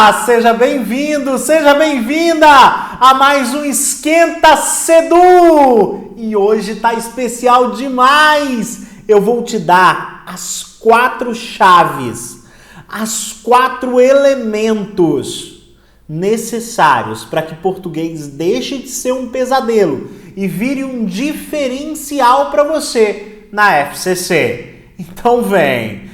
Olá, seja bem-vindo, seja bem-vinda a mais um Esquenta Sedu! E hoje tá especial demais! Eu vou te dar as 4 chaves, as 4 elementos necessários para que português deixe de ser um pesadelo e vire um diferencial para você na FCC. Então vem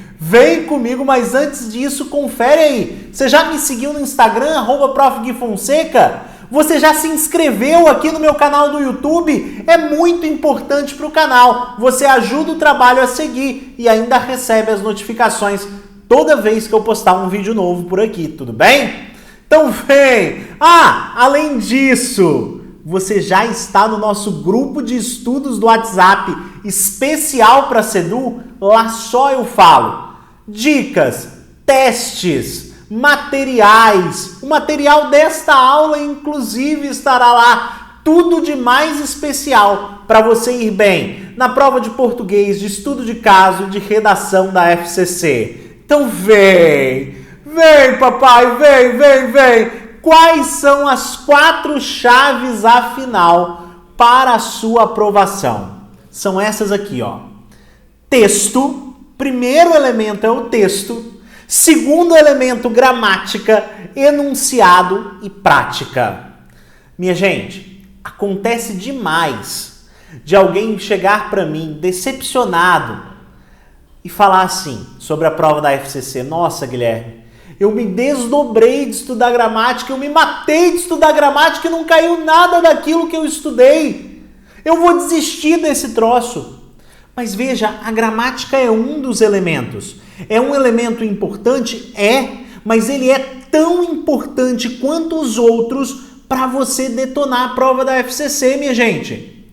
comigo, mas antes disso, confere aí. Você já me seguiu no Instagram, @ProfGuiFonseca? Você já se inscreveu aqui no meu canal do YouTube? É muito importante para o canal. Você ajuda o trabalho a seguir e ainda recebe as notificações toda vez que eu postar um vídeo novo por aqui, tudo bem? Então vem! Além disso, você já está no nosso grupo de estudos do WhatsApp especial para Sedu. Lá só eu falo dicas, testes, materiais. O material desta aula, inclusive, estará lá. Tudo de mais especial para você ir bem na prova de português, de estudo de caso, de redação da FCC. Então vem papai, vem. Quais são as 4 chaves, afinal, para a sua aprovação? São essas aqui, ó. Texto. Primeiro elemento é o texto. Segundo elemento, gramática, enunciado e prática. Minha gente, acontece demais de alguém chegar para mim decepcionado e falar assim sobre a prova da FCC. Nossa, Guilherme, eu me desdobrei de estudar gramática, eu me matei de estudar gramática e não caiu nada daquilo que eu estudei. Eu vou desistir desse troço. Mas veja, a gramática é um dos elementos. É um elemento importante? Mas ele é tão importante quanto os outros para você detonar a prova da FCC, minha gente.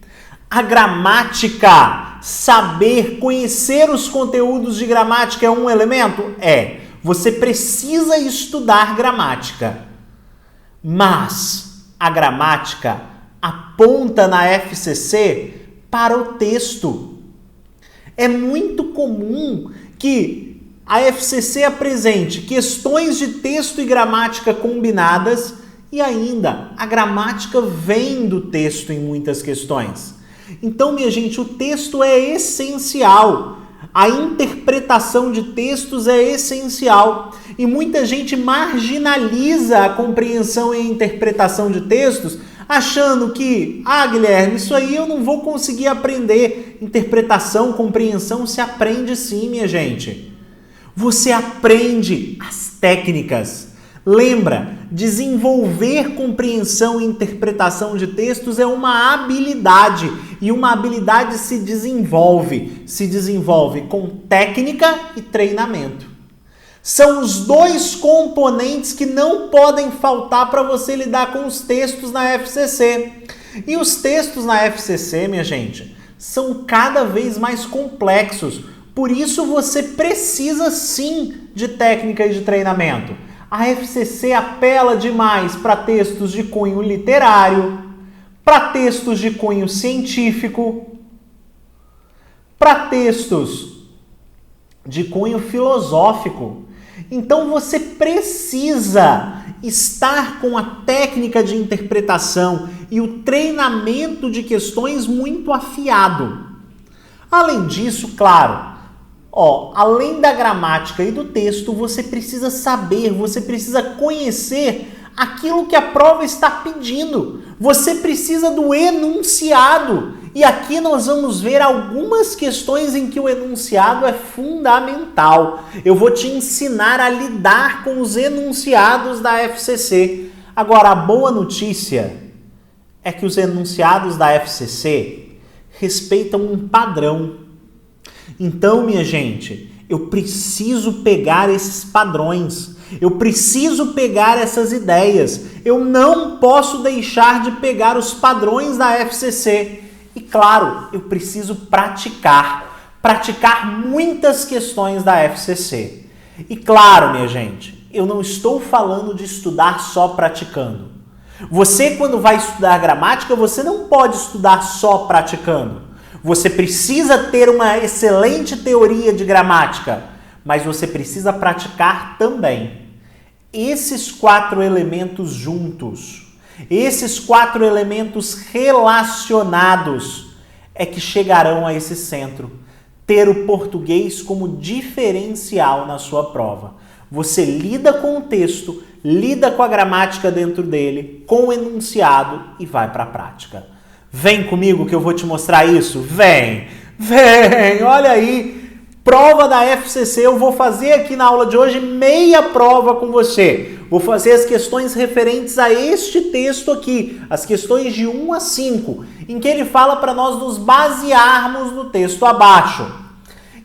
A gramática, saber, conhecer os conteúdos de gramática é um elemento? Você precisa estudar gramática. Mas a gramática aponta na FCC para o texto. É muito comum que a FCC apresente questões de texto e gramática combinadas e ainda a gramática vem do texto em muitas questões. Então, minha gente, o texto é essencial. A interpretação de textos é essencial. E muita gente marginaliza a compreensão e a interpretação de textos achando que, Guilherme, isso aí eu não vou conseguir aprender. Interpretação, compreensão se aprende sim, minha gente. Você aprende as técnicas. Lembra, desenvolver compreensão e interpretação de textos é uma habilidade. E uma habilidade se desenvolve com técnica e treinamento. São os 2 componentes que não podem faltar para você lidar com os textos na FCC. E os textos na FCC, minha gente, são cada vez mais complexos. Por isso você precisa sim de técnica e de treinamento. A FCC apela demais para textos de cunho literário, para textos de cunho científico, para textos de cunho filosófico. Então você precisa estar com a técnica de interpretação e o treinamento de questões muito afiado. Além disso, claro, além da gramática e do texto, você precisa saber, você precisa conhecer aquilo que a prova está pedindo. Você precisa do enunciado. E aqui nós vamos ver algumas questões em que o enunciado é fundamental. Eu vou te ensinar a lidar com os enunciados da FCC. Agora, a boa notícia é que os enunciados da FCC respeitam um padrão. Então, minha gente, eu preciso pegar esses padrões. Eu preciso pegar essas ideias. Eu não posso deixar de pegar os padrões da FCC. E claro, eu preciso praticar muitas questões da FCC. E claro, minha gente, eu não estou falando de estudar só praticando. Você, quando vai estudar gramática, você não pode estudar só praticando. Você precisa ter uma excelente teoria de gramática, mas você precisa praticar também. esses 4 elementos juntos, esses 4 elementos relacionados é que chegarão a esse centro. Ter o português como diferencial na sua prova. Você lida com o texto, lida com a gramática dentro dele, com o enunciado e vai para a prática. Vem comigo que eu vou te mostrar isso. Vem, olha aí. Prova da FCC, eu vou fazer aqui na aula de hoje meia prova com você. Vou fazer as questões referentes a este texto aqui, as questões de 1 a 5, em que ele fala para nós nos basearmos no texto abaixo.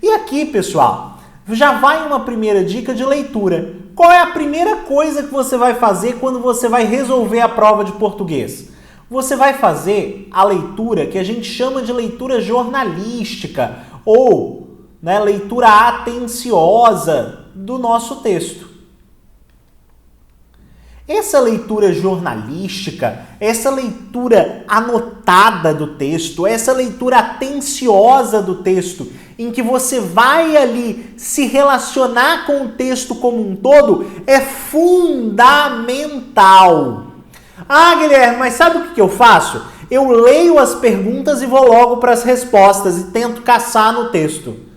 E aqui, pessoal, já vai uma primeira dica de leitura. Qual é a primeira coisa que você vai fazer quando você vai resolver a prova de português? Você vai fazer a leitura que a gente chama de leitura jornalística ou leitura atenciosa do nosso texto. Essa leitura jornalística, essa leitura anotada do texto, essa leitura atenciosa do texto, em que você vai ali se relacionar com o texto como um todo, é fundamental. Ah, Guilherme, mas sabe o que eu faço? Eu leio as perguntas e vou logo para as respostas e tento caçar no texto.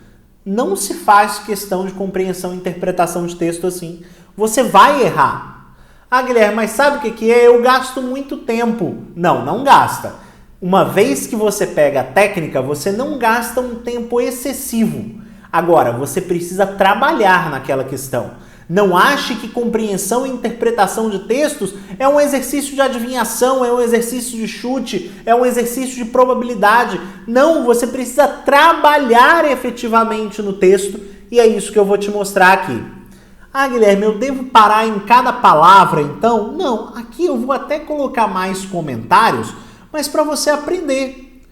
Não se faz questão de compreensão e interpretação de texto assim. Você vai errar. Ah, Guilherme, mas sabe o que é? Eu gasto muito tempo. Não gasta. Uma vez que você pega a técnica, você não gasta um tempo excessivo. Agora, você precisa trabalhar naquela questão. Não ache que compreensão e interpretação de textos é um exercício de adivinhação, é um exercício de chute, é um exercício de probabilidade. Não, você precisa trabalhar efetivamente no texto e é isso que eu vou te mostrar aqui. Ah, Guilherme, eu devo parar em cada palavra então? Não, aqui eu vou até colocar mais comentários, mas para você aprender.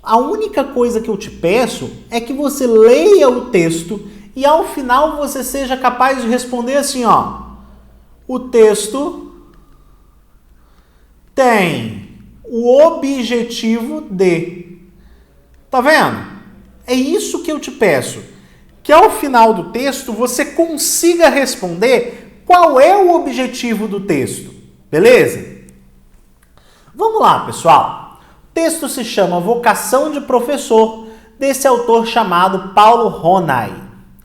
A única coisa que eu te peço é que você leia o texto e ao final você seja capaz de responder assim, ó. O texto tem o objetivo de. Tá vendo? É isso que eu te peço. Que ao final do texto você consiga responder qual é o objetivo do texto. Beleza? Vamos lá, pessoal. O texto se chama Vocação de Professor, desse autor chamado Paulo Ronay.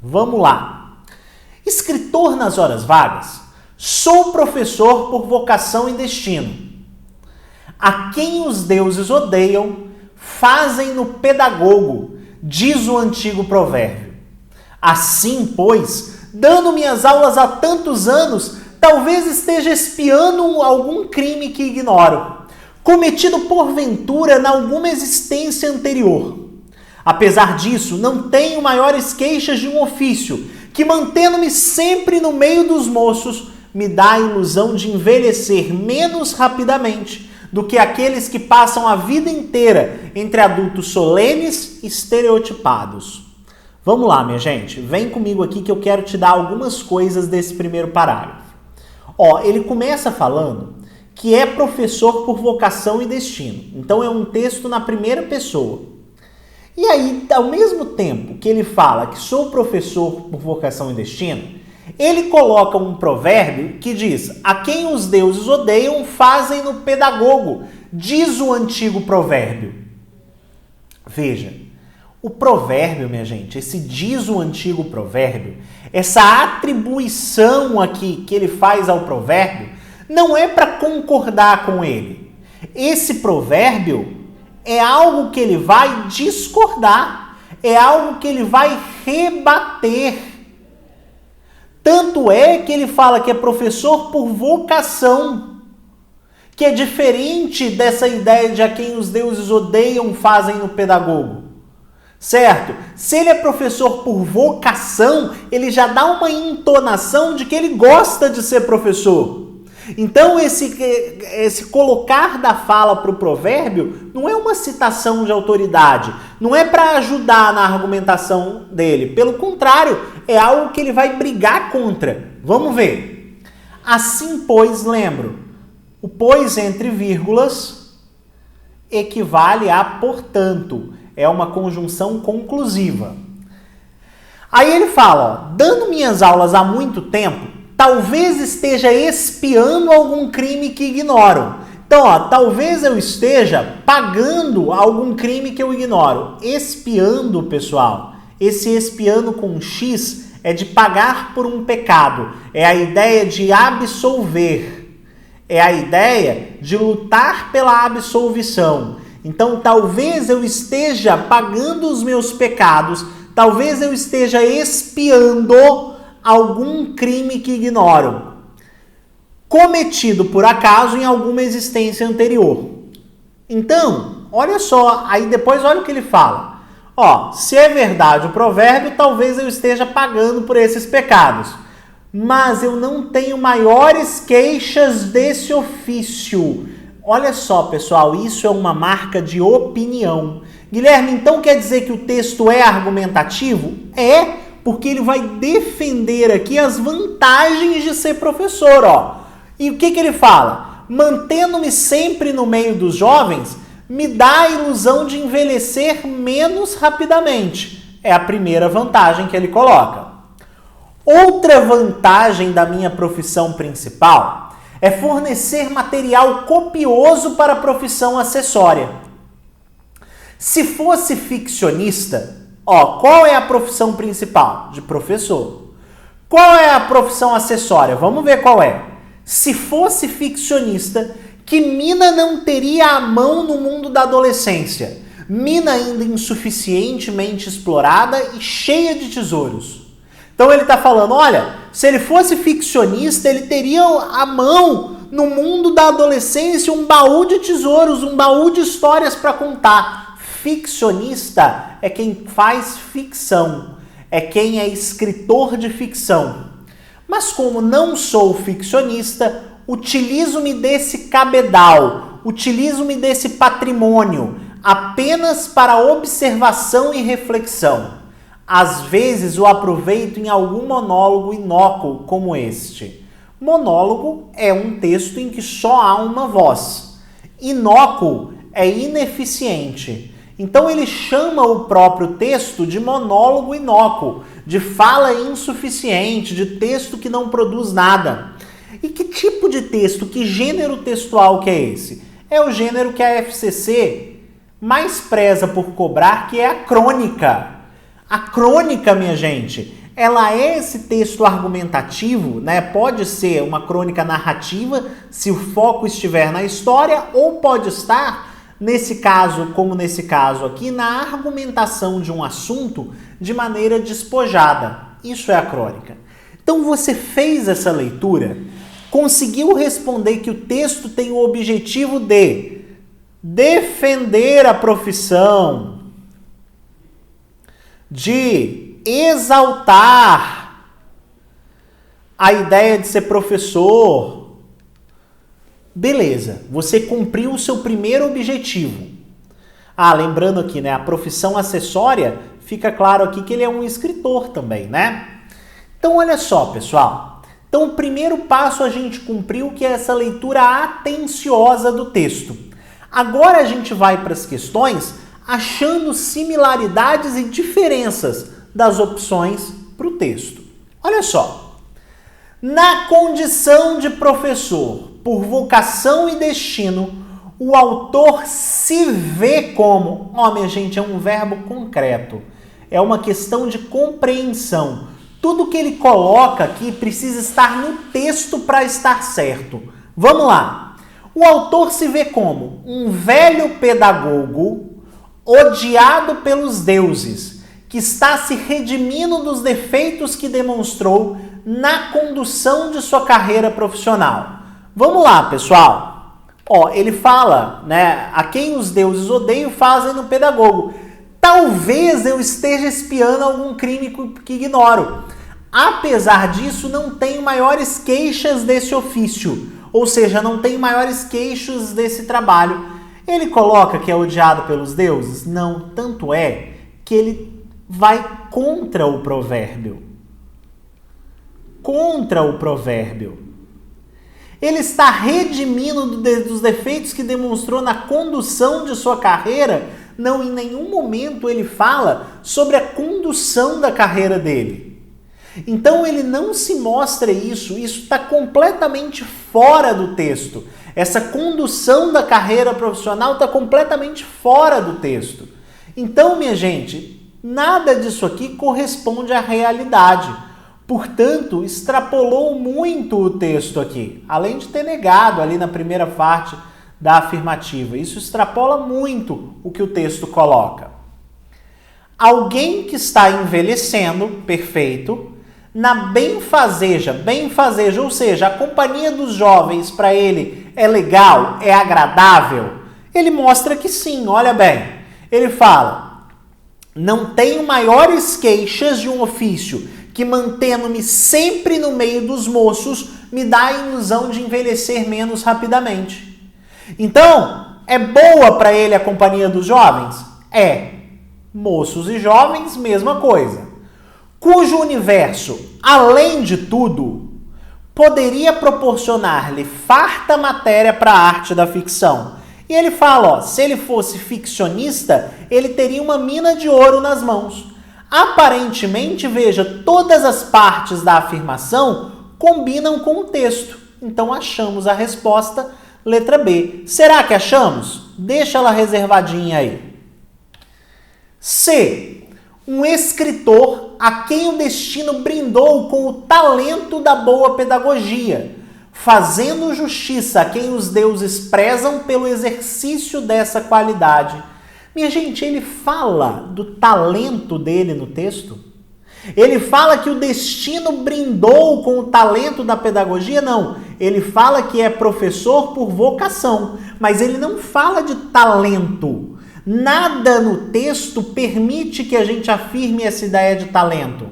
Vamos lá. Escritor nas horas vagas, sou professor por vocação e destino. A quem os deuses odeiam, fazem-no pedagogo, diz o antigo provérbio. Assim, pois, dando minhas aulas há tantos anos, talvez esteja espiando algum crime que ignoro, cometido porventura em alguma existência anterior. Apesar disso, não tenho maiores queixas de um ofício, que mantendo-me sempre no meio dos moços, me dá a ilusão de envelhecer menos rapidamente do que aqueles que passam a vida inteira entre adultos solenes e estereotipados. Vamos lá, minha gente, vem comigo aqui que eu quero te dar algumas coisas desse primeiro parágrafo. Ele começa falando que é professor por vocação e destino. Então é um texto na primeira pessoa. E aí, ao mesmo tempo que ele fala que sou professor por vocação e destino, ele coloca um provérbio que diz: a quem os deuses odeiam, fazem-no pedagogo, diz o antigo provérbio. Veja, o provérbio, minha gente, esse diz o antigo provérbio, essa atribuição aqui que ele faz ao provérbio, não é para concordar com ele. Esse provérbio é algo que ele vai discordar, é algo que ele vai rebater. Tanto é que ele fala que é professor por vocação, que é diferente dessa ideia de a quem os deuses odeiam fazem no pedagogo. Certo? Se ele é professor por vocação, ele já dá uma entonação de que ele gosta de ser professor. Então, esse colocar da fala para o provérbio não é uma citação de autoridade, não é para ajudar na argumentação dele. Pelo contrário, é algo que ele vai brigar contra. Vamos ver. Assim, pois, lembro, o pois entre vírgulas equivale a portanto. É uma conjunção conclusiva. Aí ele fala, dando minhas aulas há muito tempo, talvez esteja expiando algum crime que ignoro. Então, ó, talvez eu esteja pagando algum crime que eu ignoro. Expiando, pessoal, esse expiando com X é de pagar por um pecado. É a ideia de absolver. É a ideia de lutar pela absolvição. Então, talvez eu esteja pagando os meus pecados, talvez eu esteja expiando algum crime que ignoro, cometido por acaso em alguma existência anterior. Então, olha só, aí depois olha o que ele fala. Ó, se é verdade o provérbio, talvez eu esteja pagando por esses pecados, mas eu não tenho maiores queixas desse ofício. Olha só, pessoal, isso é uma marca de opinião. Guilherme, então quer dizer que o texto é argumentativo? É, porque ele vai defender aqui as vantagens de ser professor, ó. E o que ele fala? Mantendo-me sempre no meio dos jovens, me dá a ilusão de envelhecer menos rapidamente. É a primeira vantagem que ele coloca. Outra vantagem da minha profissão principal é fornecer material copioso para a profissão acessória. Se fosse ficcionista, ó, qual é a profissão principal? De professor. Qual é a profissão acessória? Vamos ver qual é. Se fosse ficcionista, que mina não teria a mão no mundo da adolescência? Mina ainda insuficientemente explorada e cheia de tesouros. Então ele está falando, olha, se ele fosse ficcionista, ele teria a mão no mundo da adolescência, um baú de tesouros, um baú de histórias para contar. Ficcionista é quem faz ficção, é quem é escritor de ficção. Mas como não sou ficcionista, utilizo-me desse cabedal, utilizo-me desse patrimônio apenas para observação e reflexão. Às vezes o aproveito em algum monólogo inócuo como este. Monólogo é um texto em que só há uma voz. Inócuo é ineficiente. Então ele chama o próprio texto de monólogo inócuo, de fala insuficiente, de texto que não produz nada. E que tipo de texto, que gênero textual que é esse? É o gênero que a FCC mais preza por cobrar, que é a crônica. A crônica, minha gente, ela é esse texto argumentativo, né? Pode ser uma crônica narrativa, se o foco estiver na história, ou pode estar, nesse caso, como nesse caso aqui, na argumentação de um assunto de maneira despojada. Isso é a crônica. Então você fez essa leitura, conseguiu responder que o texto tem o objetivo de defender a profissão, de exaltar a ideia de ser professor. Beleza, você cumpriu o seu primeiro objetivo. Ah, lembrando aqui, né, a profissão acessória, fica claro aqui que ele é um escritor também, né? Então, olha só, pessoal. Então, o primeiro passo a gente cumpriu, que é essa leitura atenciosa do texto. Agora a gente vai para as questões achando similaridades e diferenças das opções para o texto. Olha só. Na condição de professor, por vocação e destino, o autor se vê como... Ó, minha gente, é um verbo concreto. É uma questão de compreensão. Tudo que ele coloca aqui precisa estar no texto para estar certo. Vamos lá. O autor se vê como um velho pedagogo odiado pelos deuses, que está se redimindo dos defeitos que demonstrou na condução de sua carreira profissional. Vamos lá, pessoal. Ó, ele fala, né, a quem os deuses odeiam fazem no pedagogo. Talvez eu esteja espiando algum crime que ignoro. Apesar disso, não tenho maiores queixas desse ofício, ou seja, não tenho maiores queixos desse trabalho. Ele coloca que é odiado pelos deuses? Não, tanto é que ele vai contra o provérbio. Contra o provérbio. Ele está redimindo dos defeitos que demonstrou na condução de sua carreira. Não, em nenhum momento ele fala sobre a condução da carreira dele. Então ele não se mostra isso está completamente fora do texto. Essa condução da carreira profissional está completamente fora do texto. Então, minha gente, nada disso aqui corresponde à realidade. Portanto, extrapolou muito o texto aqui, além de ter negado ali na primeira parte da afirmativa. Isso extrapola muito o que o texto coloca. Alguém que está envelhecendo, perfeito, na benfazeja, ou seja, a companhia dos jovens para ele é legal, é agradável, ele mostra que sim, olha bem. Ele fala, não tenho maiores queixas de um ofício que, mantendo-me sempre no meio dos moços, me dá a ilusão de envelhecer menos rapidamente. Então, é boa para ele a companhia dos jovens? É. Moços e jovens, mesma coisa. Cujo universo, além de tudo, poderia proporcionar-lhe farta matéria para a arte da ficção. E ele fala, se ele fosse ficcionista, ele teria uma mina de ouro nas mãos. Aparentemente, veja, todas as partes da afirmação combinam com o texto. Então achamos a resposta, letra B. Será que achamos? Deixa ela reservadinha aí. C. Um escritor a quem o destino brindou com o talento da boa pedagogia, fazendo justiça a quem os deuses prezam pelo exercício dessa qualidade. Minha gente, ele fala do talento dele no texto? Ele fala que o destino brindou com o talento da pedagogia? Não. Ele fala que é professor por vocação, mas ele não fala de talento. Nada no texto permite que a gente afirme essa ideia de talento.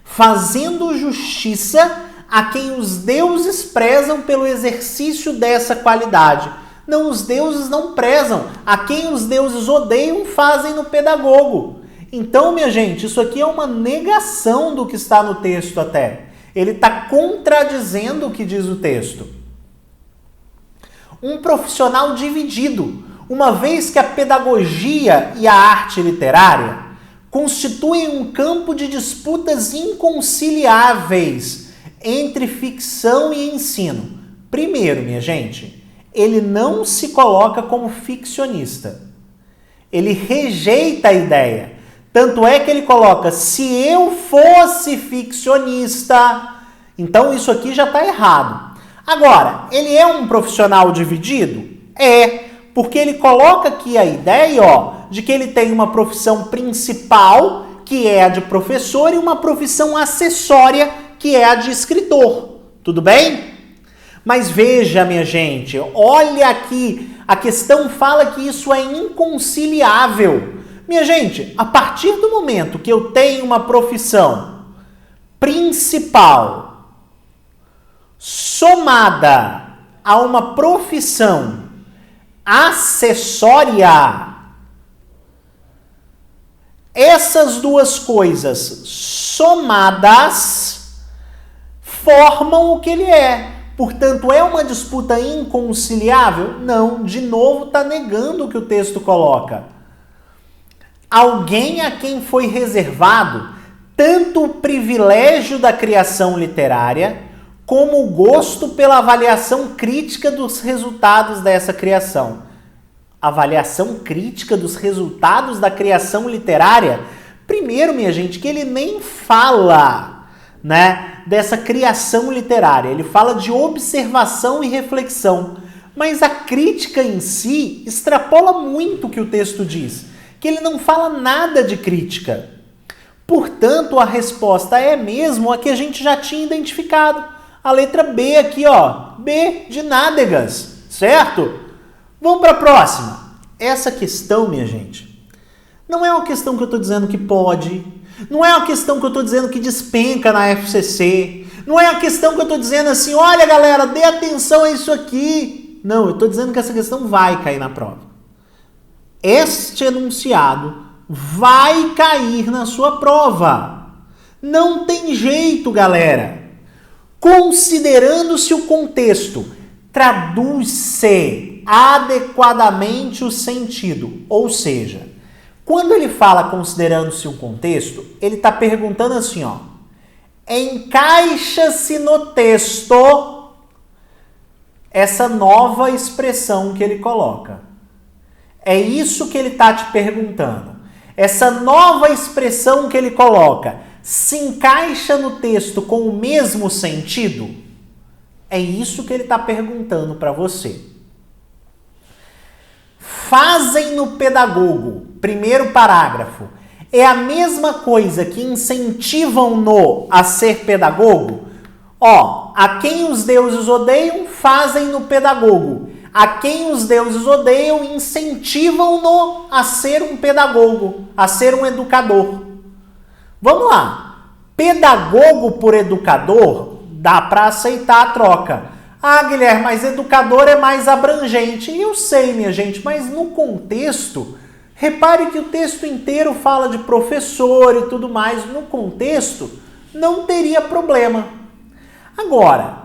Fazendo justiça a quem os deuses prezam pelo exercício dessa qualidade. Não, os deuses não prezam. A quem os deuses odeiam, fazem no pedagogo. Então, minha gente, isso aqui é uma negação do que está no texto até. Ele está contradizendo o que diz o texto. Um profissional dividido, uma vez que a pedagogia e a arte literária constituem um campo de disputas inconciliáveis entre ficção e ensino. Primeiro, minha gente, ele não se coloca como ficcionista. Ele rejeita a ideia. Tanto é que ele coloca, se eu fosse ficcionista, então isso aqui já está errado. Agora, ele é um profissional dividido? É, porque ele coloca aqui a ideia, de que ele tem uma profissão principal, que é a de professor, e uma profissão acessória, que é a de escritor. Tudo bem? Mas veja, minha gente, olha aqui, a questão fala que isso é inconciliável. Minha gente, a partir do momento que eu tenho uma profissão principal somada a uma profissão acessória, essas duas coisas somadas formam o que ele é. Portanto, é uma disputa inconciliável? Não, de novo está negando o que o texto coloca. Alguém a quem foi reservado tanto o privilégio da criação literária como o gosto pela avaliação crítica dos resultados dessa criação. Avaliação crítica dos resultados da criação literária? Primeiro, minha gente, que ele nem fala, dessa criação literária. Ele fala de observação e reflexão. Mas a crítica em si extrapola muito o que o texto diz, que ele não fala nada de crítica. Portanto, a resposta é mesmo a que a gente já tinha identificado. A letra B aqui, B de nádegas, certo? Vamos para a próxima. Essa questão, minha gente, não é uma questão que eu estou dizendo que pode, não é uma questão que eu estou dizendo que despenca na FCC, não é uma questão que eu estou dizendo assim, olha galera, dê atenção a isso aqui. Não, eu estou dizendo que essa questão vai cair na prova. Este enunciado vai cair na sua prova. Não tem jeito, galera. Considerando-se o contexto, traduz-se adequadamente o sentido. Ou seja, quando ele fala considerando-se o contexto, ele está perguntando assim, encaixa-se no texto essa nova expressão que ele coloca. É isso que ele está te perguntando. Essa nova expressão que ele coloca se encaixa no texto com o mesmo sentido? É isso que ele está perguntando para você. Fazem no pedagogo, primeiro parágrafo, é a mesma coisa que incentivam-no a ser pedagogo? Ó, a quem os deuses odeiam, fazem no pedagogo. A quem os deuses odeiam, incentivam-no a ser um pedagogo, a ser um educador. Vamos lá. Pedagogo por educador, dá para aceitar a troca. Ah, Guilherme, mas educador é mais abrangente. Eu sei, minha gente, mas no contexto, repare que o texto inteiro fala de professor e tudo mais. No contexto, não teria problema. Agora,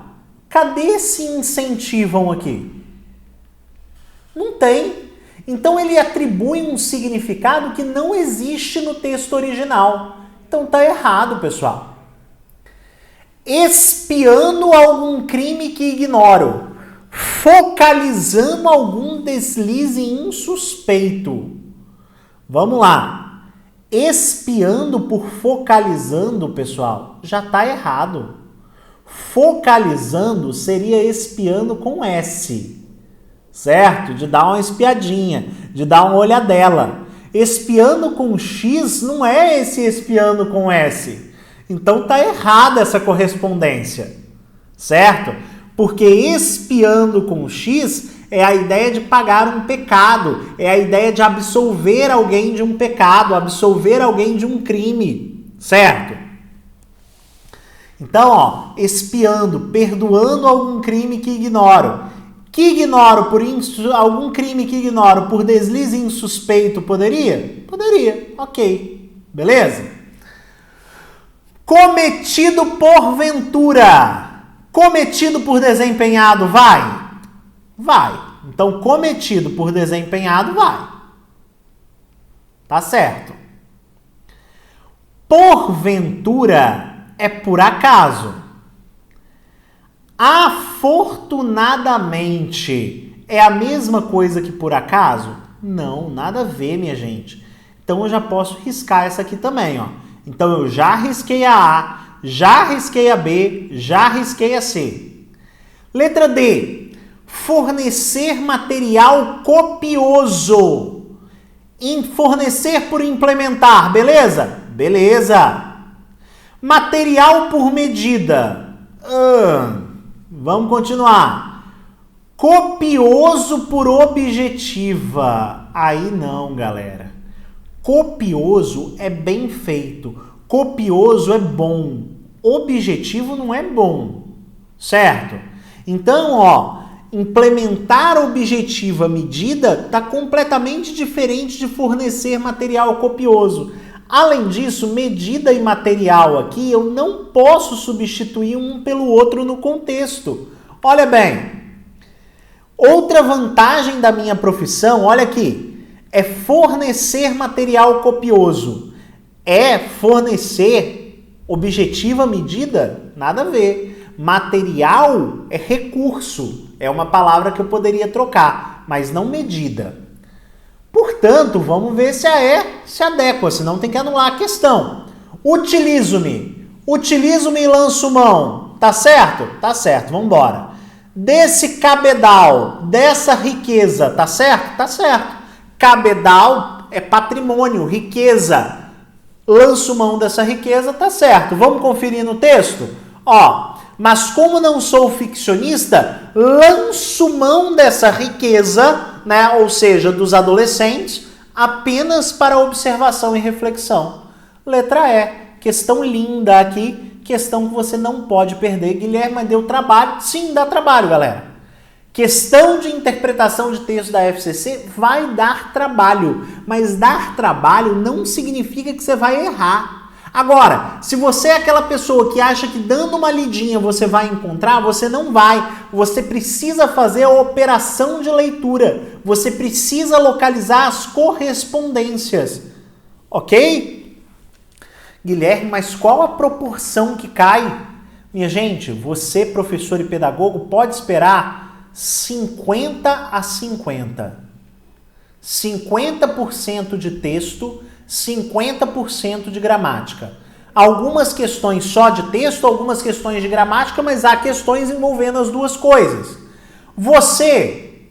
cadê esse incentivam aqui? Não tem. Então ele atribui um significado que não existe no texto original. Então tá errado, pessoal. Espiando algum crime que ignoro, focalizando algum deslize insuspeito. Vamos lá. Espiando por focalizando, pessoal, já tá errado. Focalizando seria espiando com S, certo? De dar uma espiadinha, de dar uma olhadela. Espiando com X não é esse espiando com S. Então tá errada essa correspondência, certo? Porque espiando com X é a ideia de pagar um pecado, é a ideia de absolver alguém de um pecado, absolver alguém de um crime, certo? Então, ó, espiando, perdoando algum crime que ignoro. Que ignoro por algum crime que ignoro por deslize insuspeito, poderia? Poderia, ok, beleza? Cometido por ventura. Cometido por desempenhado, vai? Vai. Então, cometido por desempenhado, vai. Tá certo. Porventura é por acaso. Afortunadamente é a mesma coisa que por acaso? Não, nada a ver, minha gente. Então eu já posso riscar essa aqui também, ó. Então eu já risquei a A, já risquei a B, já risquei a C. Letra D. Fornecer material copioso. Fornecer por implementar, beleza? Beleza. Material por medida. Vamos continuar. Copioso por objetiva. Aí não, galera. Copioso é bem feito. Copioso é bom. Objetivo não é bom. Certo? Então, ó, implementar objetiva medida está completamente diferente de fornecer material copioso. Além disso, medida e material aqui eu não posso substituir um pelo outro no contexto. Olha bem, outra vantagem da minha profissão, olha aqui, é fornecer material copioso. É fornecer objetiva medida? Nada a ver. Material é recurso, é uma palavra que eu poderia trocar, mas não medida. Portanto, vamos ver se a E se adequa, senão tem que anular a questão. Utilizo-me. Utilizo-me e lanço mão. Tá certo? Tá certo, vamos embora. Desse cabedal, dessa riqueza, tá certo? Tá certo. Cabedal é patrimônio, riqueza. Lanço mão dessa riqueza, tá certo. Vamos conferir no texto? Ó, mas como não sou ficcionista, lanço mão dessa riqueza, né, ou seja, dos adolescentes, apenas para observação e reflexão. Letra E, questão linda aqui, questão que você não pode perder. Guilherme, mas deu trabalho? Sim, dá trabalho, galera. Questão de interpretação de texto da FCC vai dar trabalho, mas dar trabalho não significa que você vai errar. Agora, se você é aquela pessoa que acha que dando uma lidinha você vai encontrar, você não vai. Você precisa fazer a operação de leitura. Você precisa localizar as correspondências. Ok? Guilherme, mas qual a proporção que cai? Minha gente, você, professor e pedagogo, pode esperar 50 a 50. 50% de texto, 50% de gramática. Algumas questões só de texto, algumas questões de gramática, mas há questões envolvendo as duas coisas. Você,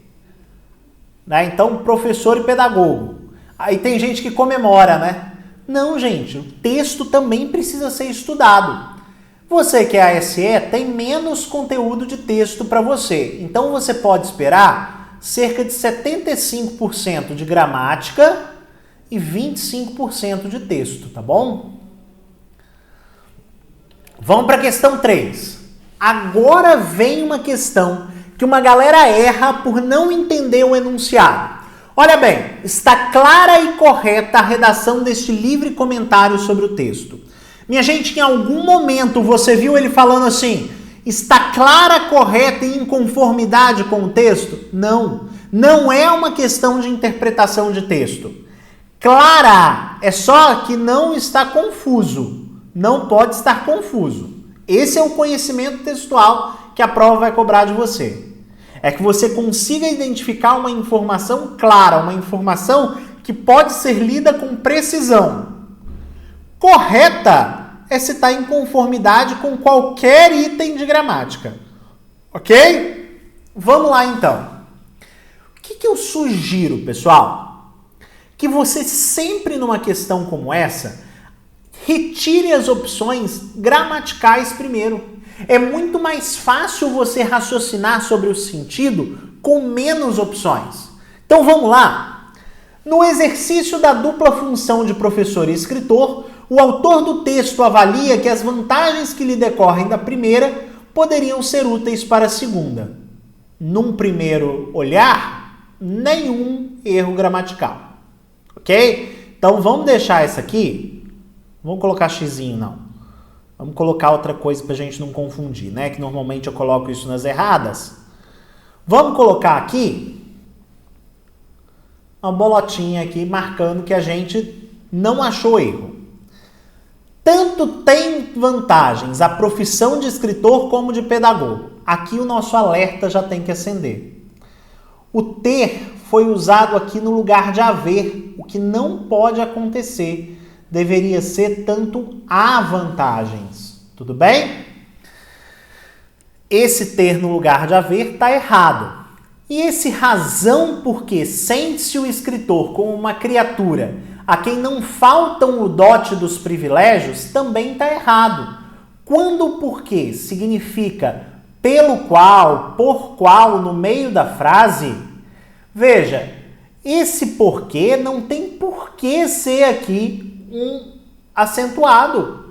né, então, professor e pedagogo. Aí tem gente que comemora, né? Não, gente, o texto também precisa ser estudado. Você que é ASE tem menos conteúdo de texto para você. Então você pode esperar cerca de 75% de gramática e 25% de texto, tá bom? Vamos para a questão 3. Agora vem uma questão que uma galera erra por não entender o enunciado. Olha bem, está clara e correta a redação deste livre comentário sobre o texto. Minha gente, em algum momento você viu ele falando assim, está clara, correta e em conformidade com o texto? Não, não é uma questão de interpretação de texto. Clara é só que não está confuso, não pode estar confuso. Esse é o conhecimento textual que a prova vai cobrar de você. É que você consiga identificar uma informação clara, uma informação que pode ser lida com precisão. Correta é se está em conformidade com qualquer item de gramática. Ok? Vamos lá então. O que eu sugiro, pessoal? Que você sempre numa questão como essa, retire as opções gramaticais primeiro. É muito mais fácil você raciocinar sobre o sentido com menos opções. Então vamos lá. No exercício da dupla função de professor e escritor, o autor do texto avalia que as vantagens que lhe decorrem da primeira poderiam ser úteis para a segunda. Num primeiro olhar, nenhum erro gramatical. Ok? Então vamos deixar essa aqui. Vamos colocar xizinho, não. Vamos colocar outra coisa para a gente não confundir, né? Que normalmente eu coloco isso nas erradas. Vamos colocar aqui uma bolotinha aqui marcando que a gente não achou erro. Tanto tem vantagens a profissão de escritor como de pedagogo. Aqui o nosso alerta já tem que acender. O ter foi usado aqui no lugar de haver, o que não pode acontecer. Deveria ser tanto há vantagens. Tudo bem? Esse ter no lugar de haver está errado. E esse razão porque sente-se o escritor como uma criatura a quem não faltam o dote dos privilégios também está errado. Quando o porquê significa pelo qual, por qual no meio da frase, veja, esse porquê não tem porquê ser aqui um acentuado.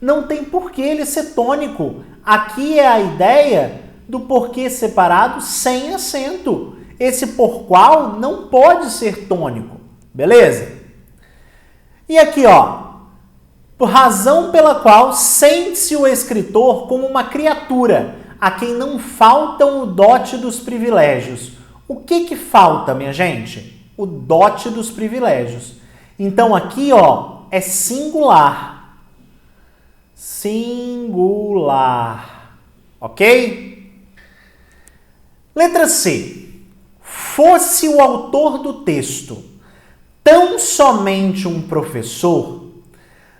Não tem porquê ele ser tônico. Aqui é a ideia do porquê separado sem acento. Esse por qual não pode ser tônico. Beleza? E aqui, ó. Por razão pela qual sente-se o escritor como uma criatura a quem não faltam o dote dos privilégios. O que falta, minha gente? O dote dos privilégios. Então aqui, ó, é singular. Singular. Ok? Letra C. Fosse o autor do texto tão somente um professor,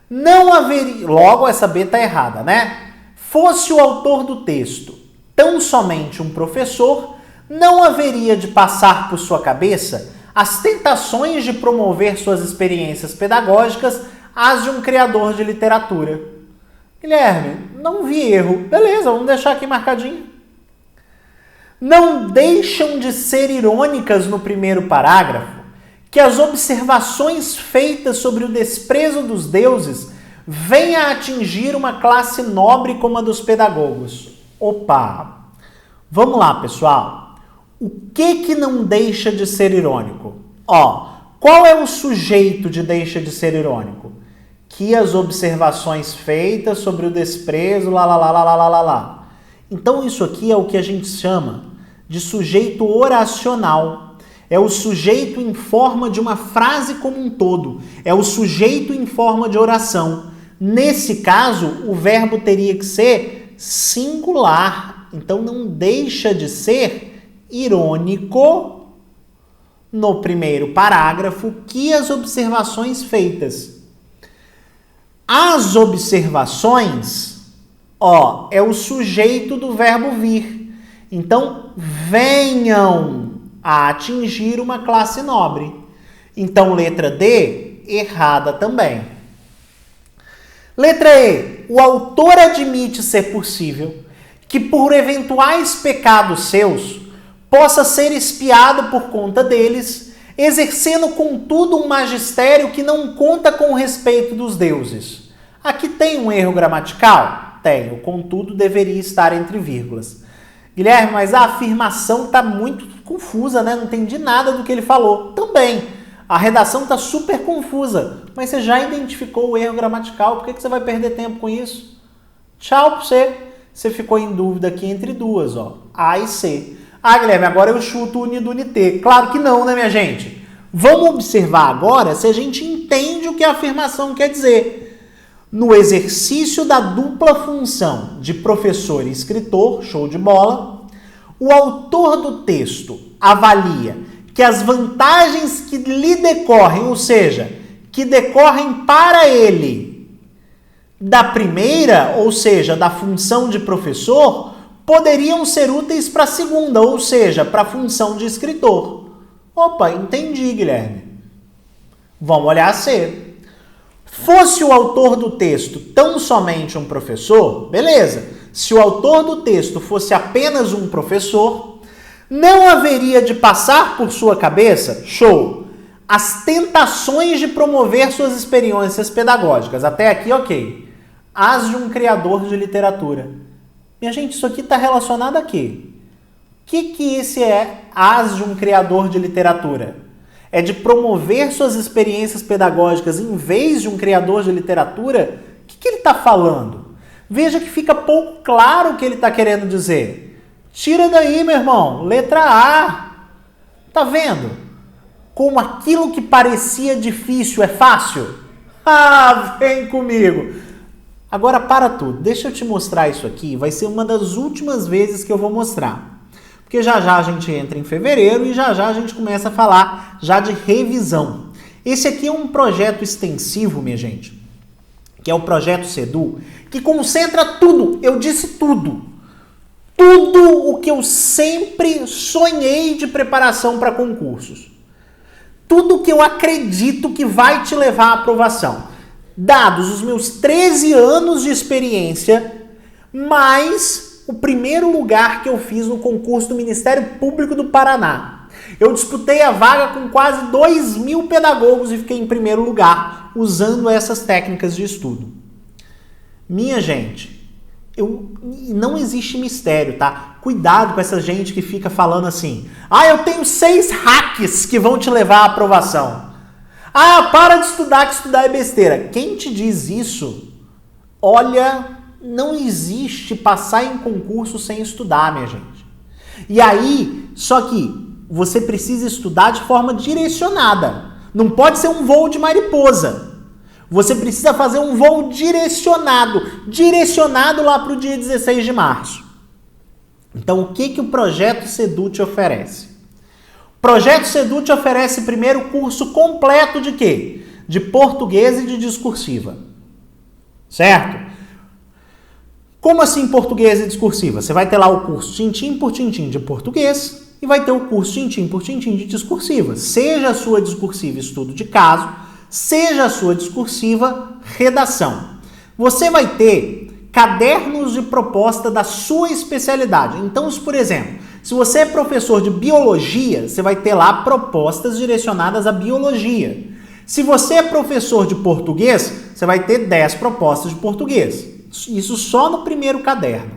não haveria... Logo, essa B está errada, né? Fosse o autor do texto tão somente um professor, não haveria de passar por sua cabeça as tentações de promover suas experiências pedagógicas às de um criador de literatura. Guilherme, não vi erro. Beleza, vamos deixar aqui marcadinho. Não deixam de ser irônicas no primeiro parágrafo que as observações feitas sobre o desprezo dos deuses venham a atingir uma classe nobre como a dos pedagogos. Opa! Vamos lá, pessoal. O que não deixa de ser irônico? Ó, qual é o sujeito de deixa de ser irônico? Que as observações feitas sobre o desprezo, lá. Então isso aqui é o que a gente chama de sujeito oracional. É o sujeito em forma de uma frase como um todo. É o sujeito em forma de oração. Nesse caso, o verbo teria que ser singular. Então, não deixa de ser irônico no primeiro parágrafo que as observações feitas. As observações, é o sujeito do verbo vir. Então, venham a atingir uma classe nobre. Então, letra D, errada também. Letra E, o autor admite ser possível que por eventuais pecados seus possa ser espiado por conta deles, exercendo contudo um magistério que não conta com o respeito dos deuses. Aqui tem um erro gramatical? Tem, o contudo deveria estar entre vírgulas. Guilherme, mas a afirmação está muito confusa, né? Não entendi nada do que ele falou. Também, a redação está super confusa, mas você já identificou o erro gramatical, por que você vai perder tempo com isso? Tchau para você. Você ficou em dúvida aqui entre duas, A e C. Guilherme, agora eu chuto o uni do T. Claro que não, né, minha gente? Vamos observar agora se a gente entende o que a afirmação quer dizer. No exercício da dupla função de professor e escritor, show de bola, o autor do texto avalia que as vantagens que lhe decorrem, ou seja, que decorrem para ele da primeira, ou seja, da função de professor, poderiam ser úteis para a segunda, ou seja, para a função de escritor. Opa, entendi, Guilherme. Vamos olhar a C. Fosse o autor do texto tão somente um professor, beleza. Se o autor do texto fosse apenas um professor, não haveria de passar por sua cabeça, show, as tentações de promover suas experiências pedagógicas. Até aqui, ok. As de um criador de literatura. Minha gente, isso aqui está relacionado a quê? O que esse é as de um criador de literatura? É de promover suas experiências pedagógicas em vez de um criador de literatura? O que ele está falando? Veja que fica pouco claro o que ele está querendo dizer. Tira daí, meu irmão. Letra A. Tá vendo? Como aquilo que parecia difícil é fácil? Vem comigo. Agora para tudo, deixa eu te mostrar isso aqui, vai ser uma das últimas vezes que eu vou mostrar. Porque já a gente entra em fevereiro e já a gente começa a falar já de revisão. Esse aqui é um projeto extensivo, minha gente, que é o projeto SEDU, que concentra tudo, eu disse tudo. Tudo o que eu sempre sonhei de preparação para concursos. Tudo o que eu acredito que vai te levar à aprovação. Dados os meus 13 anos de experiência, mais o primeiro lugar que eu fiz no concurso do Ministério Público do Paraná. Eu disputei a vaga com quase 2.000 pedagogos e fiquei em primeiro lugar, usando essas técnicas de estudo. Minha gente, não existe mistério, tá? Cuidado com essa gente que fica falando assim, eu tenho 6 hacks que vão te levar à aprovação. Para de estudar, que estudar é besteira. Quem te diz isso, olha, não existe passar em concurso sem estudar, minha gente. E aí, só que você precisa estudar de forma direcionada. Não pode ser um voo de mariposa. Você precisa fazer um voo direcionado lá para o dia 16 de março. Então, o que o projeto SEDU te oferece? O projeto SEDU te oferece primeiro o curso completo de quê? De português e de discursiva. Certo? Como assim português e discursiva? Você vai ter lá o curso tintim por tintim de português e vai ter o curso tintim por tintim de discursiva. Seja a sua discursiva estudo de caso, seja a sua discursiva redação. Você vai ter cadernos de proposta da sua especialidade. Então, por exemplo, se você é professor de biologia, você vai ter lá propostas direcionadas à biologia. Se você é professor de português, você vai ter 10 propostas de português. Isso só no primeiro caderno.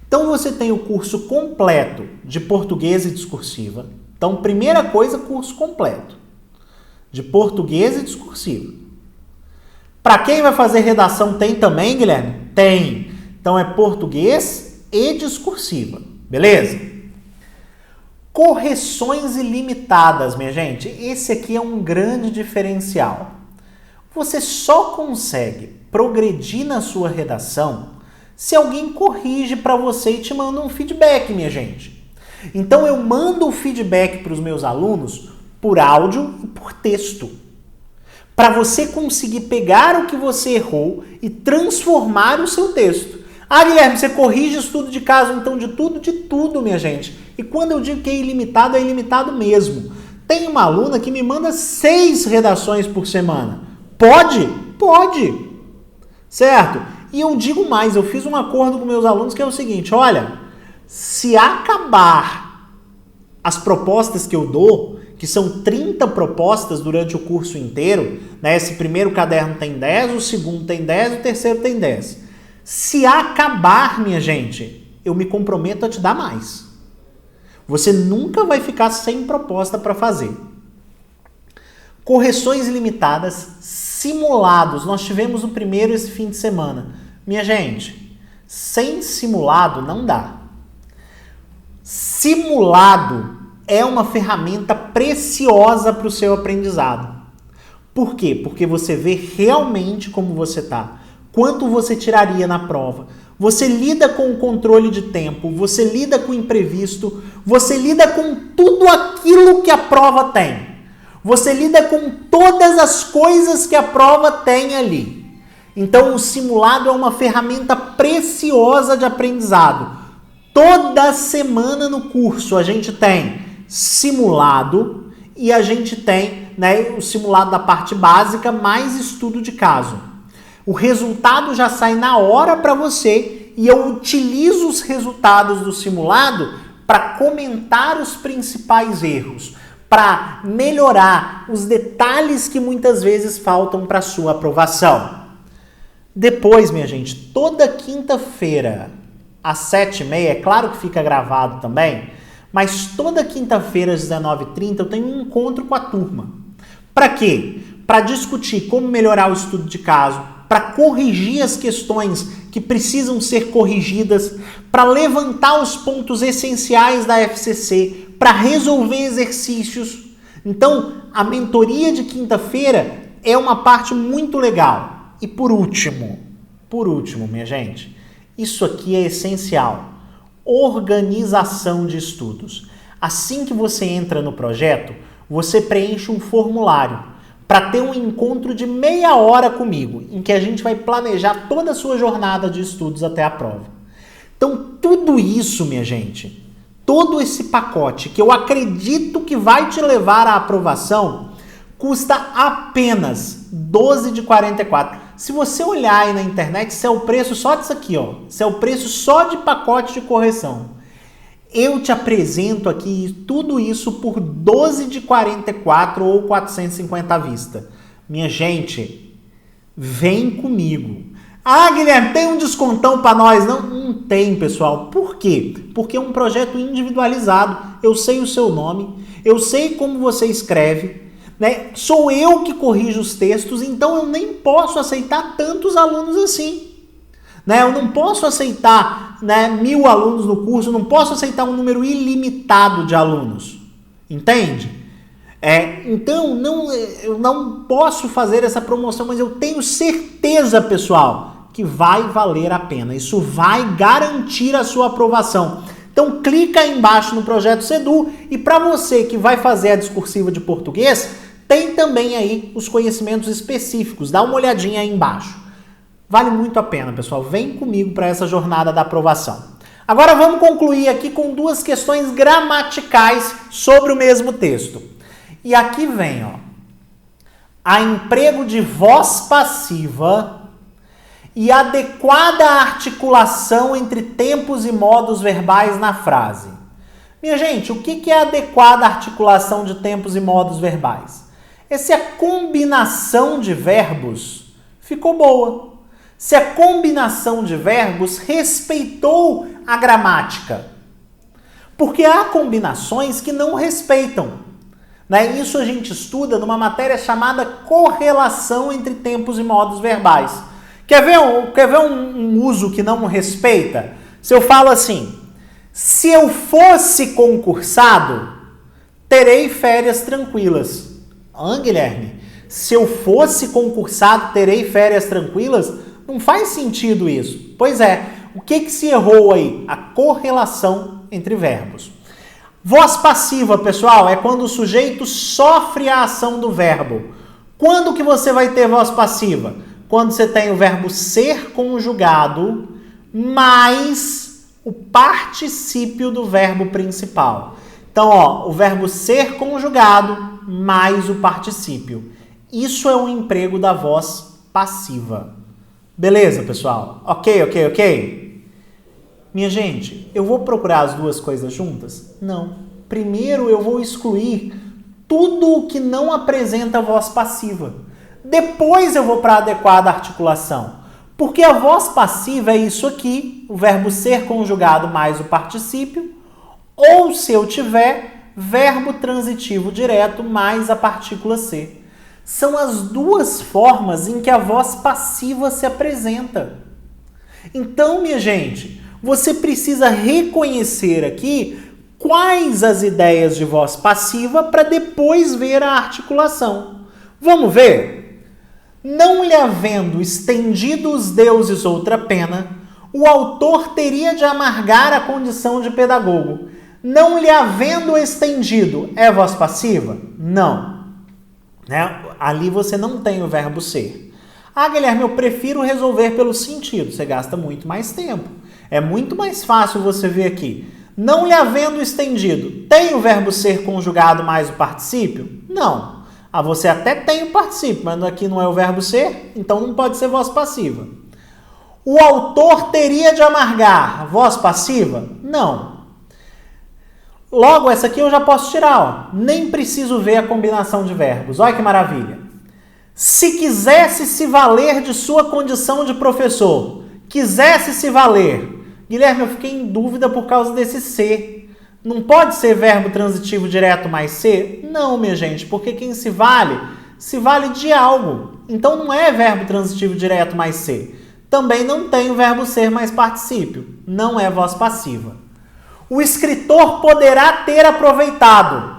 Então você tem o curso completo de português e discursiva. Então, primeira coisa, curso completo de português e discursiva. Para quem vai fazer redação tem também, Guilherme? Tem. Então é português e discursiva. Beleza? Correções ilimitadas, minha gente. Esse aqui é um grande diferencial. Você só consegue progredir na sua redação se alguém corrige para você e te manda um feedback, minha gente. Então eu mando o feedback para os meus alunos por áudio e por texto, para você conseguir pegar o que você errou e transformar o seu texto. Ah, Guilherme, você corrige estudo de caso, então de tudo, minha gente. E quando eu digo que é ilimitado mesmo. Tem uma aluna que me manda 6 redações por semana. Pode? Pode. Certo? E eu digo mais, eu fiz um acordo com meus alunos que é o seguinte, olha, se acabar as propostas que eu dou, que são 30 propostas durante o curso inteiro, né? Esse primeiro caderno tem 10, o segundo tem 10, o terceiro tem 10. Se acabar, minha gente, eu me comprometo a te dar mais. Você nunca vai ficar sem proposta para fazer. Correções ilimitadas, simulados. Nós tivemos o primeiro esse fim de semana. Minha gente, sem simulado não dá. Simulado é uma ferramenta preciosa para o seu aprendizado. Por quê? Porque você vê realmente como você está, quanto você tiraria na prova. Você lida com o controle de tempo, você lida com o imprevisto, você lida com tudo aquilo que a prova tem. Você lida com todas as coisas que a prova tem ali. Então o simulado é uma ferramenta preciosa de aprendizado. Toda semana no curso a gente tem simulado e a gente tem, né, o simulado da parte básica mais estudo de caso. O resultado já sai na hora para você e eu utilizo os resultados do simulado para comentar os principais erros, para melhorar os detalhes que muitas vezes faltam para sua aprovação. Depois, minha gente, toda quinta-feira às 7h30, é claro que fica gravado também, mas toda quinta-feira às 19h30 eu tenho um encontro com a turma. Para quê? Para discutir como melhorar o estudo de caso, para corrigir as questões que precisam ser corrigidas, para levantar os pontos essenciais da FCC, para resolver exercícios. Então, a mentoria de quinta-feira é uma parte muito legal. E por último, minha gente, isso aqui é essencial. Organização de estudos. Assim que você entra no projeto, você preenche um formulário para ter um encontro de meia hora comigo, em que a gente vai planejar toda a sua jornada de estudos até a prova. Então, tudo isso, minha gente, todo esse pacote que eu acredito que vai te levar à aprovação, custa apenas R$12,44. Se você olhar aí na internet, isso é o preço só disso aqui, ó. Isso é o preço só de pacote de correção. Eu te apresento aqui tudo isso por R$12,44 ou R$450 à vista. Minha gente, vem comigo. Ah, Guilherme, tem um descontão para nós? Não tem, pessoal. Por quê? Porque é um projeto individualizado. Eu sei o seu nome, eu sei como você escreve, né? Sou eu que corrijo os textos, então eu nem posso aceitar tantos alunos assim. Né? Eu não posso aceitar, né, 1.000 alunos no curso, não posso aceitar um número ilimitado de alunos. Entende? Então, eu não posso fazer essa promoção, mas eu tenho certeza, pessoal, que vai valer a pena. Isso vai garantir a sua aprovação. Então, clica aí embaixo no Projeto Sedu e para você que vai fazer a discursiva de português, tem também aí os conhecimentos específicos. Dá uma olhadinha aí embaixo. Vale muito a pena, pessoal. Vem comigo para essa jornada da aprovação. Agora vamos concluir aqui com 2 questões gramaticais sobre o mesmo texto. E aqui vem, ó. A emprego de voz passiva e adequada articulação entre tempos e modos verbais na frase. Minha gente, o que é adequada articulação de tempos e modos verbais? É se a combinação de verbos ficou boa. Se a combinação de verbos respeitou a gramática. Porque há combinações que não respeitam. Né? Isso a gente estuda numa matéria chamada correlação entre tempos e modos verbais. Quer ver um uso que não respeita? Se eu falo assim, se eu fosse concursado, terei férias tranquilas. Ah, Guilherme, Se eu fosse concursado, terei férias tranquilas? Não faz sentido isso. Pois é, o que se errou aí? A correlação entre verbos. Voz passiva, pessoal, é quando o sujeito sofre a ação do verbo. Quando que você vai ter voz passiva? Quando você tem o verbo ser conjugado mais o particípio do verbo principal. Então, ó, o verbo ser conjugado mais o particípio. Isso é um emprego da voz passiva. Beleza, pessoal? Ok? Minha gente, eu vou procurar as duas coisas juntas? Não. Primeiro eu vou excluir tudo o que não apresenta voz passiva. Depois eu vou para a adequada articulação. Porque a voz passiva é isso aqui, o verbo ser conjugado mais o particípio, ou se eu tiver, verbo transitivo direto mais a partícula ser. São as duas formas em que a voz passiva se apresenta. Então, minha gente, você precisa reconhecer aqui quais as ideias de voz passiva para depois ver a articulação. Vamos ver? Não lhe havendo estendido os deuses outra pena, o autor teria de amargar a condição de pedagogo. Não lhe havendo estendido, é voz passiva? Não. Né? Ali você não tem o verbo ser. Ah, Guilherme, eu prefiro resolver pelo sentido. Você gasta muito mais tempo. É muito mais fácil você ver aqui. Não lhe havendo estendido, tem o verbo ser conjugado mais o particípio? Não. Ah, você até tem o particípio, mas aqui não é o verbo ser, então não pode ser voz passiva. O autor teria de amargar, voz passiva? Não. Logo, essa aqui eu já posso tirar, ó. Nem preciso ver a combinação de verbos. Olha que maravilha. Se quisesse se valer de sua condição de professor, quisesse se valer. Guilherme, eu fiquei em dúvida por causa desse ser. Não pode ser verbo transitivo direto mais ser? Não, minha gente, porque quem se vale de algo. Então não é verbo transitivo direto mais ser. Também não tem o verbo ser mais particípio. Não é voz passiva. O escritor poderá ter aproveitado.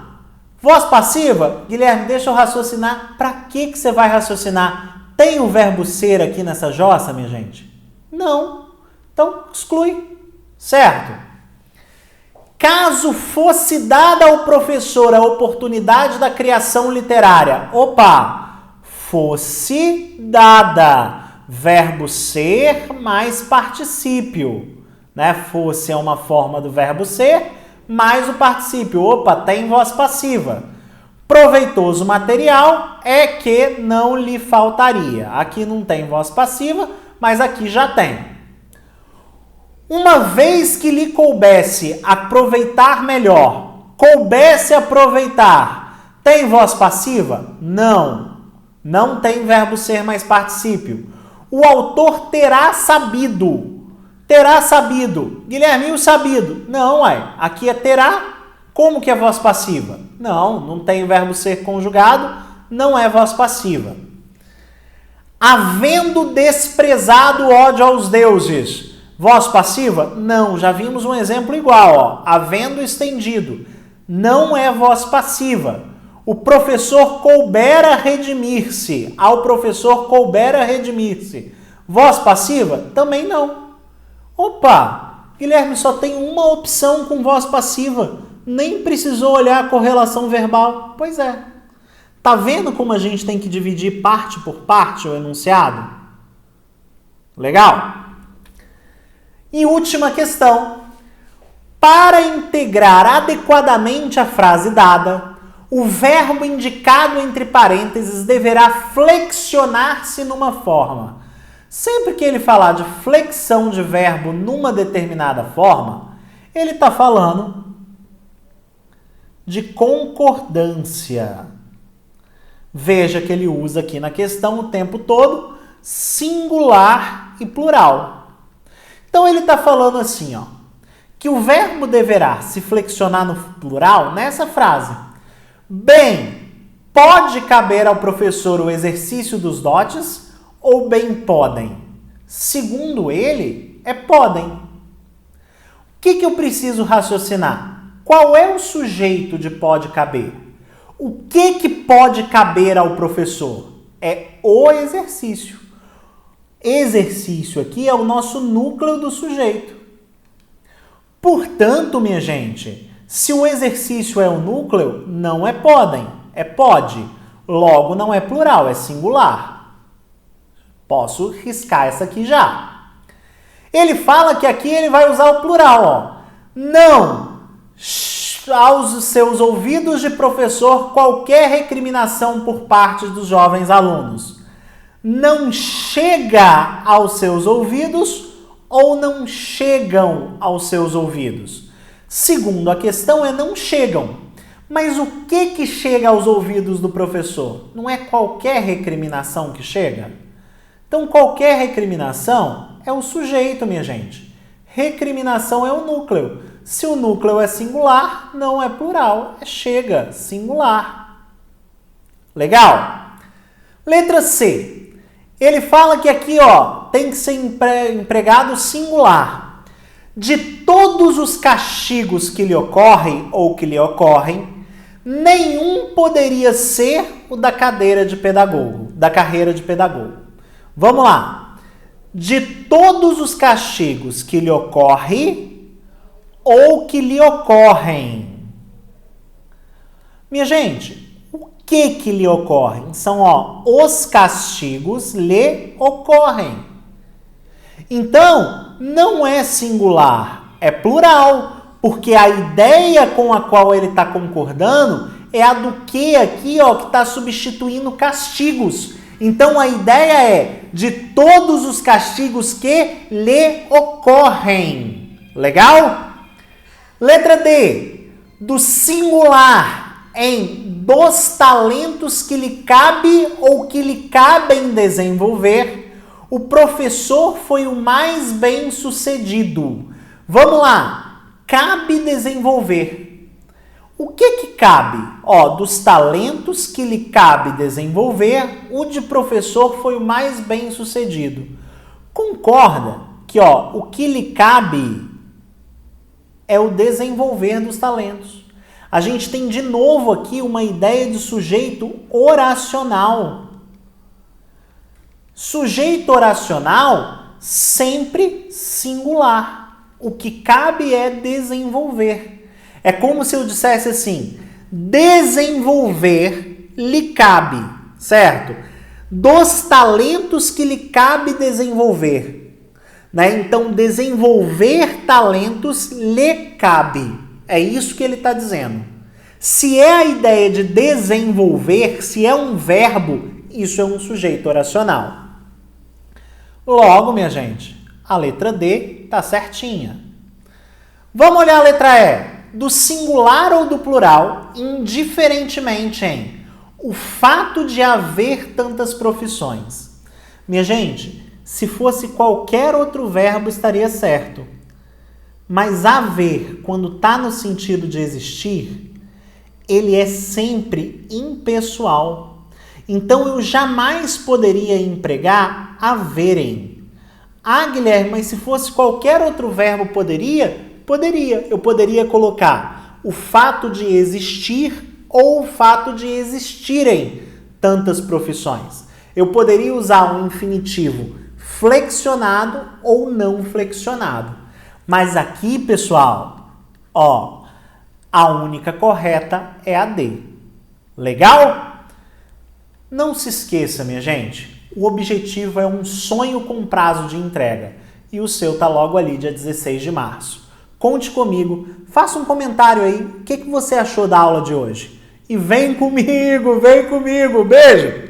Voz passiva? Guilherme, deixa eu raciocinar. Para que você vai raciocinar? Tem o verbo ser aqui nessa jossa, minha gente? Não. Então, exclui. Certo? Caso fosse dada ao professor a oportunidade da criação literária. Opa! Fosse dada. Verbo ser mais particípio. Né? Fosse é uma forma do verbo ser, mais o particípio. Opa, tem voz passiva. Proveitoso material é que não lhe faltaria. Aqui não tem voz passiva, mas aqui já tem. Uma vez que lhe coubesse aproveitar melhor, coubesse aproveitar, tem voz passiva? Não. Não tem verbo ser mais particípio. O autor terá sabido. Terá sabido. Guilherme, e o sabido? Não, aqui é terá. Como que é voz passiva? Não tem o verbo ser conjugado, não é voz passiva. Havendo desprezado ódio aos deuses. Voz passiva? Não, já vimos um exemplo igual, ó. Havendo estendido. Não é voz passiva. O professor coubera redimir-se. Ao professor coubera redimir-se. Voz passiva? Também não. Opa, Guilherme, só tem uma opção com voz passiva. Nem precisou olhar a correlação verbal. Pois é. Tá vendo como a gente tem que dividir parte por parte o enunciado? Legal? E última questão. Para integrar adequadamente a frase dada, o verbo indicado entre parênteses deverá flexionar-se numa forma. Sempre que ele falar de flexão de verbo numa determinada forma, ele está falando de concordância. Veja que ele usa aqui na questão o tempo todo singular e plural. Então ele está falando assim, ó, que o verbo deverá se flexionar no plural nessa frase. Bem, pode caber ao professor o exercício dos dotes ou bem podem? Segundo ele, podem. O que eu preciso raciocinar? Qual é o sujeito de pode caber? O que pode caber ao professor? É o exercício. Exercício aqui é o nosso núcleo do sujeito. Portanto, minha gente, se o exercício é o núcleo, não é podem, é pode. Logo, não é plural, é singular. Posso riscar essa aqui já. Ele fala que aqui ele vai usar o plural, ó. Não aos seus ouvidos de professor qualquer recriminação por parte dos jovens alunos. Não chega aos seus ouvidos ou não chegam aos seus ouvidos? Segundo a questão é não chegam. Mas o que chega aos ouvidos do professor? Não é qualquer recriminação que chega? Então, qualquer recriminação é o sujeito, minha gente. Recriminação é o núcleo. Se o núcleo é singular, não é plural, é chega, singular. Legal? Letra C. Ele fala que aqui, ó, tem que ser empregado singular. De todos os castigos que lhe ocorrem ou que lhe ocorrem, nenhum poderia ser o da carreira de pedagogo. Vamos lá. De todos os castigos que lhe ocorrem ou que lhe ocorrem. Minha gente, o que lhe ocorrem? São, ó, os castigos lhe ocorrem. Então, não é singular, é plural. Porque a ideia com a qual ele está concordando é a do que aqui, ó, que está substituindo castigos. Então, a ideia é de todos os castigos que lhe ocorrem. Legal? Letra D. Do singular em dos talentos que lhe cabe ou que lhe cabem desenvolver, o professor foi o mais bem sucedido. Vamos lá. Cabe desenvolver. O que cabe? Ó, dos talentos que lhe cabe desenvolver, o de professor foi o mais bem sucedido. Concorda que, ó, o que lhe cabe é o desenvolver dos talentos. A gente tem de novo aqui uma ideia de sujeito oracional. Sujeito oracional sempre singular. O que cabe é desenvolver. É como se eu dissesse assim, desenvolver lhe cabe, certo? Dos talentos que lhe cabe desenvolver. Né? Então, desenvolver talentos lhe cabe. É isso que ele está dizendo. Se é a ideia de desenvolver, se é um verbo, isso é um sujeito oracional. Logo, minha gente, a letra D está certinha. Vamos olhar a letra E. Do singular ou do plural, indiferentemente em o fato de haver tantas profissões. Minha gente, se fosse qualquer outro verbo estaria certo. Mas haver, quando está no sentido de existir, ele é sempre impessoal. Então eu jamais poderia empregar haverem. Ah, Guilherme, mas se fosse qualquer outro verbo poderia? Poderia. Eu poderia colocar o fato de existir ou o fato de existirem tantas profissões. Eu poderia usar um infinitivo flexionado ou não flexionado. Mas aqui, pessoal, ó, a única correta é a D. Legal? Não se esqueça, minha gente. O objetivo é um sonho com prazo de entrega. E o seu tá logo ali, dia 16 de março. Conte comigo, faça um comentário aí, o que você achou da aula de hoje. E vem comigo, beijo!